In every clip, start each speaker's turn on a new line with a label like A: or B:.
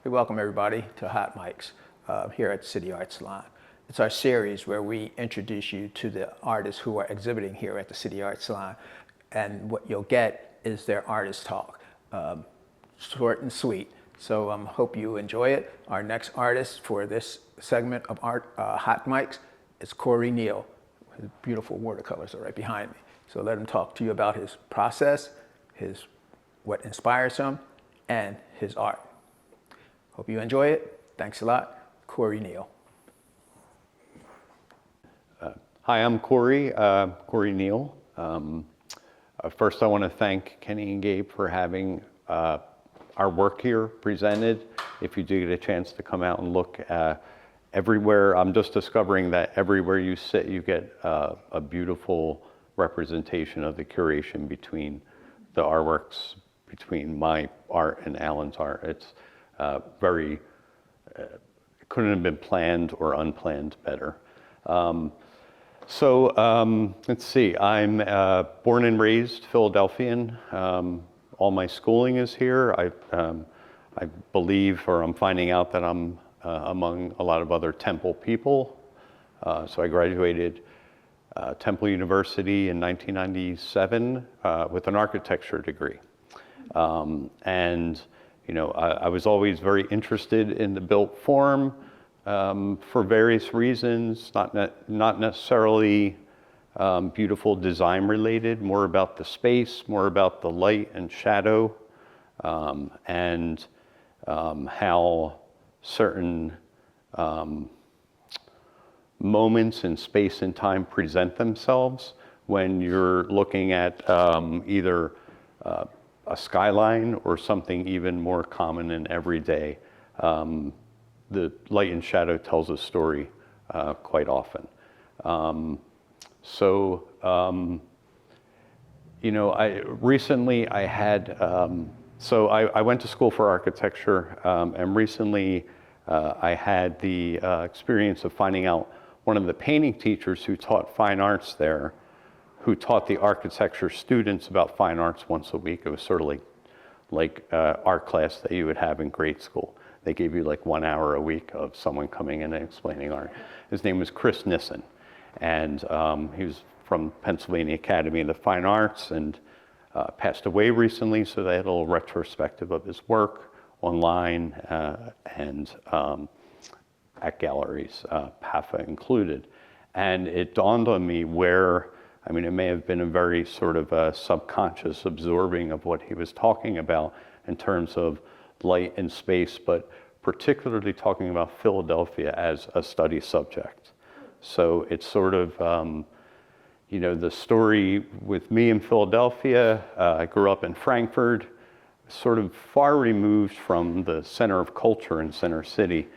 A: We welcome everybody to Hot Mics here at City Art Salon. It's our series where we introduce you to the artists who are exhibiting here at the City Art Salon. And what you'll get is their artist talk, short and sweet. So hope you enjoy it. Our next artist for this segment of Hot Mics is Cory Neale. His beautiful watercolors are right behind me. So let him talk to you about his process, what inspires him, and his art. Hope you enjoy it. Thanks a lot. Cory Neale.
B: Hi, I'm Cory Neale. First, I want to thank Kenny and Gabe for having our work here presented. If you do get a chance to come out and look everywhere, I'm just discovering that everywhere you sit, you get a beautiful representation of the curation between the artworks, between my art and Alan's art. It's it couldn't have been planned or unplanned better. Let's see, I'm born and raised Philadelphian. All my schooling is here. I believe, or I'm finding out that I'm among a lot of other Temple people. So I graduated Temple University in 1997 with an architecture degree. You know, I was always very interested in the built form for various reasons, not necessarily beautiful design related, more about the space, more about the light and shadow, and how certain moments in space and time present themselves when you're looking at either a skyline or something even more common and everyday. The light and shadow tells a story quite often. You know, recently I had, I went to school for architecture, and recently I had the experience of finding out one of the painting teachers who taught fine arts there, who taught the architecture students about fine arts once a week. It was sort of like art class that you would have in grade school. They gave you like 1 hour a week of someone coming in and explaining art. His name was Chris Nissen, and he was from Pennsylvania Academy of the Fine Arts and passed away recently, so they had a little retrospective of his work online and at galleries, PAFA included. And it dawned on me I mean, it may have been a very sort of subconscious absorbing of what he was talking about in terms of light and space, but particularly talking about Philadelphia as a study subject. So it's sort of, you know, the story with me in Philadelphia. I grew up in Frankfurt, sort of far removed from the center of culture in Center City.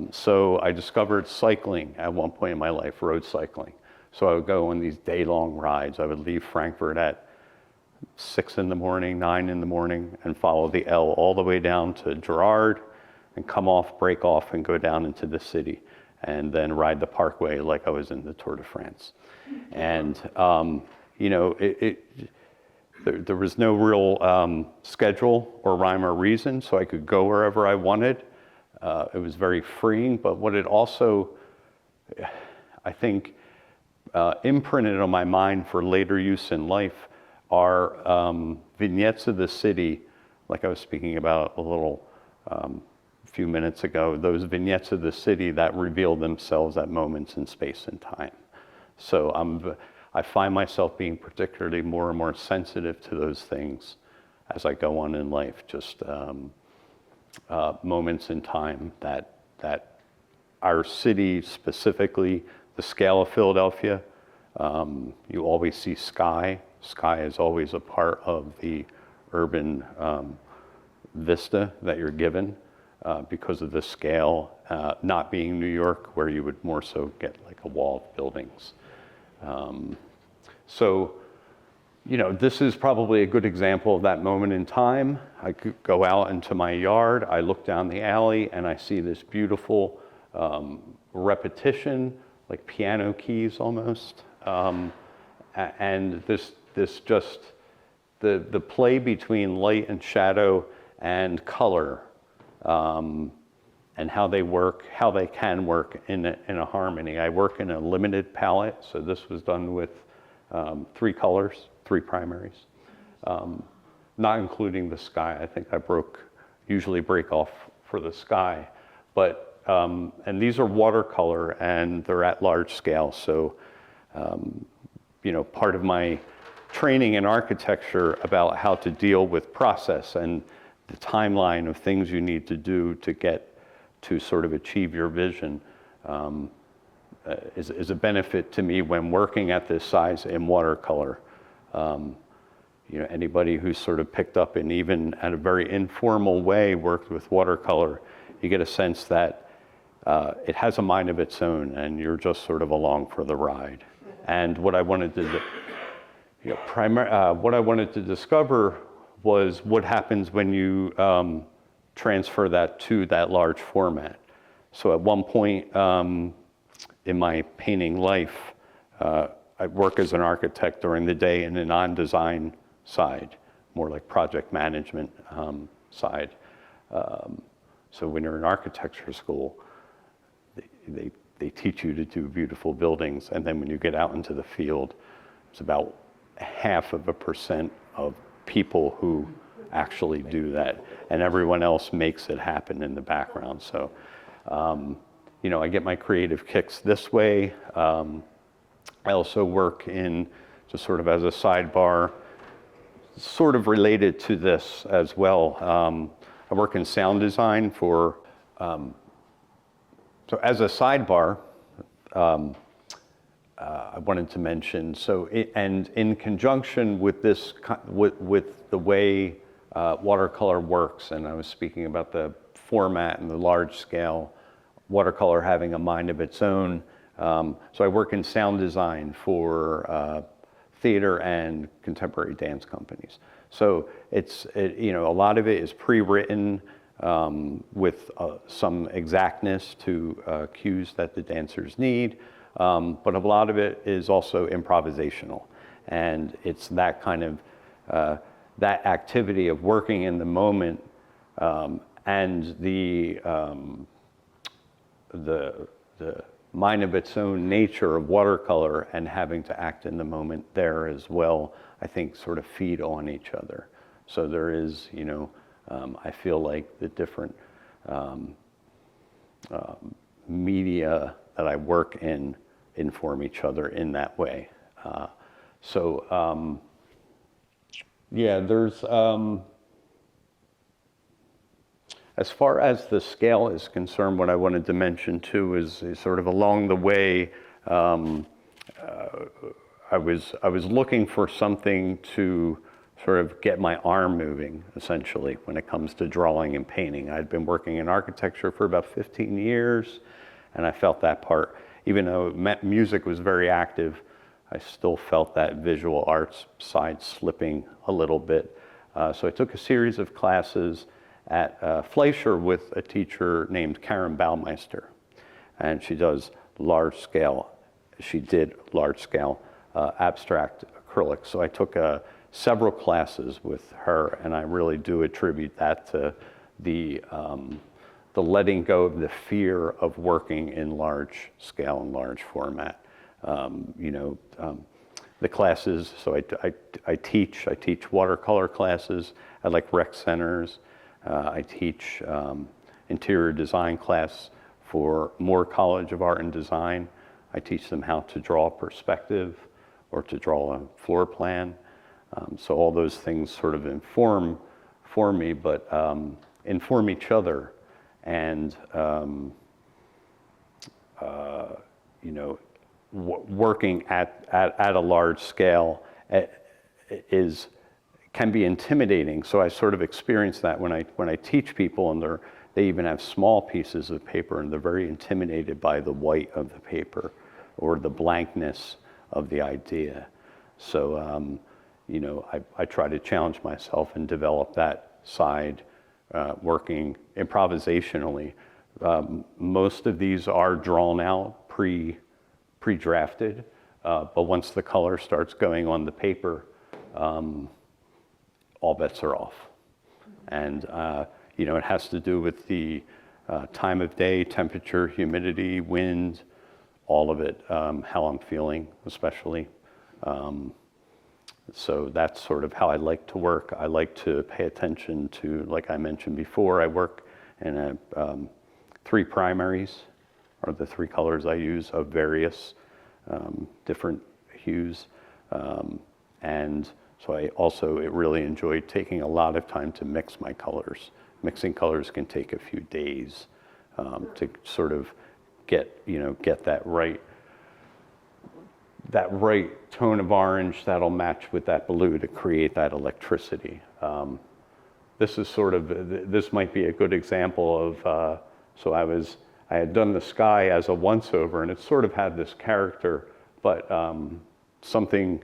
B: So I discovered cycling at one point in my life, road cycling. So I would go on these day-long rides. I would leave Frankfurt at 6 in the morning, 9 in the morning, and follow the L all the way down to Girard, and come off, break off, and go down into the city, and then ride the Parkway like I was in the Tour de France. And, you know, there was no real schedule or rhyme or reason, so I could go wherever I wanted. It was very freeing, but what it also, I think, imprinted on my mind for later use in life are vignettes of the city, like I was speaking about a little few minutes ago, those vignettes of the city that reveal themselves at moments in space and time. So I find myself being particularly more and more sensitive to those things as I go on in life, just moments in time that our city, specifically the scale of Philadelphia, you always see sky. Sky is always a part of the urban vista that you're given because of the scale, not being New York, where you would more so get like a wall of buildings. So, you know, this is probably a good example of that moment in time. I could go out into my yard, I look down the alley, and I see this beautiful repetition, like piano keys almost. And this just, the play between light and shadow and color and how they work, how they can work in a harmony. I work in a limited palette, so this was done with 3 colors, 3 primaries, not including the sky. I think I usually break off for the sky, but and these are watercolor and they're at large scale. So, you know, part of my training in architecture about how to deal with process and the timeline of things you need to do to get to sort of achieve your vision is a benefit to me when working at this size in watercolor. You know, anybody who's sort of picked up and even at a very informal way worked with watercolor, you get a sense that it has a mind of its own and you're just sort of along for the ride. And what I wanted to do, you know, what I wanted to discover was what happens when you transfer that to that large format. So at one point in my painting life, I work as an architect during the day in a non-design side, more like project management side. So when you're in architecture school, they teach you to do beautiful buildings, and then when you get out into the field, it's about 0.5% of people who actually do that, and everyone else makes it happen in the background. So, you know, I get my creative kicks this way. I also work in, just sort of as a sidebar, sort of related to this as well. I work in sound design for, so as a sidebar, I wanted to mention, and in conjunction with this, with the way watercolor works, and I was speaking about the format and the large scale, watercolor having a mind of its own. So I work in sound design for theater and contemporary dance companies. So you know, a lot of it is pre-written with some exactness to cues that the dancers need. But a lot of it is also improvisational. And it's that kind of, that activity of working in the moment and the mind of its own nature of watercolor and having to act in the moment there as well, I think sort of feed on each other. So there is, you know, I feel like the different media that I work in inform each other in that way. Yeah, there's, as far as the scale is concerned, what I wanted to mention too is sort of along the way, I was looking for something to sort of get my arm moving, essentially, when it comes to drawing and painting. I'd been working in architecture for about 15 years, and I felt that part, even though music was very active, I still felt that visual arts side slipping a little bit. So I took a series of classes at Fleischer with a teacher named Karen Baumeister, and she did large scale abstract acrylic. So I took several classes with her, and I really do attribute that to the letting go of the fear of working in large scale and large format. You know, the classes, so I teach watercolor classes at like rec centers. I teach interior design class for Moore College of Art and Design. I teach them how to draw perspective or to draw a floor plan. So all those things sort of inform me, but inform each other. And, you know, working at a large scale can be intimidating. So I sort of experience that when I teach people, and they even have small pieces of paper, and they're very intimidated by the white of the paper or the blankness of the idea. So, you know, I try to challenge myself and develop that side, working improvisationally. Most of these are drawn out, pre-drafted, but once the color starts going on the paper, all bets are off. And, it has to do with the time of day, temperature, humidity, wind, all of it, how I'm feeling especially. So that's sort of how I like to work. I like to pay attention to, like I mentioned before, I work in 3 primaries, are the 3 colors I use of various different hues. And so I also really enjoy taking a lot of time to mix my colors. Mixing colors can take a few days to sort of get that right tone of orange that'll match with that blue to create that electricity. This is sort of, this might be a good example of, so I had done the sky as a once-over, and it sort of had this character, but something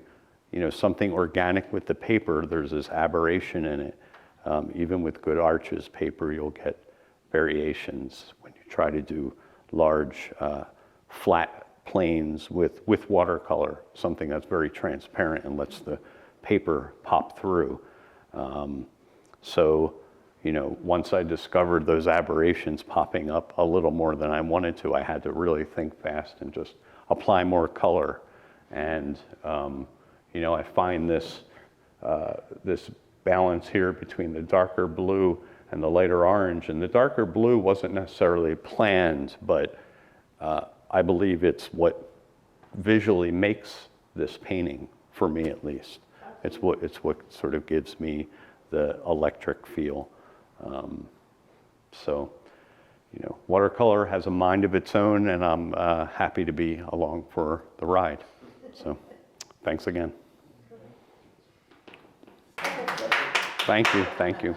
B: organic with the paper, there's this aberration in it. Even with good arches paper, you'll get variations when you try to do large, flat planes with watercolor, something that's very transparent and lets the paper pop through. So, once I discovered those aberrations popping up a little more than I wanted to, I had to really think fast and just apply more color. And, I find this balance here between the darker blue and the lighter orange. And the darker blue wasn't necessarily planned, but I believe it's what visually makes this painting, for me at least. It's what sort of gives me the electric feel. So, watercolor has a mind of its own, and I'm happy to be along for the ride. So, thanks again. Thank you.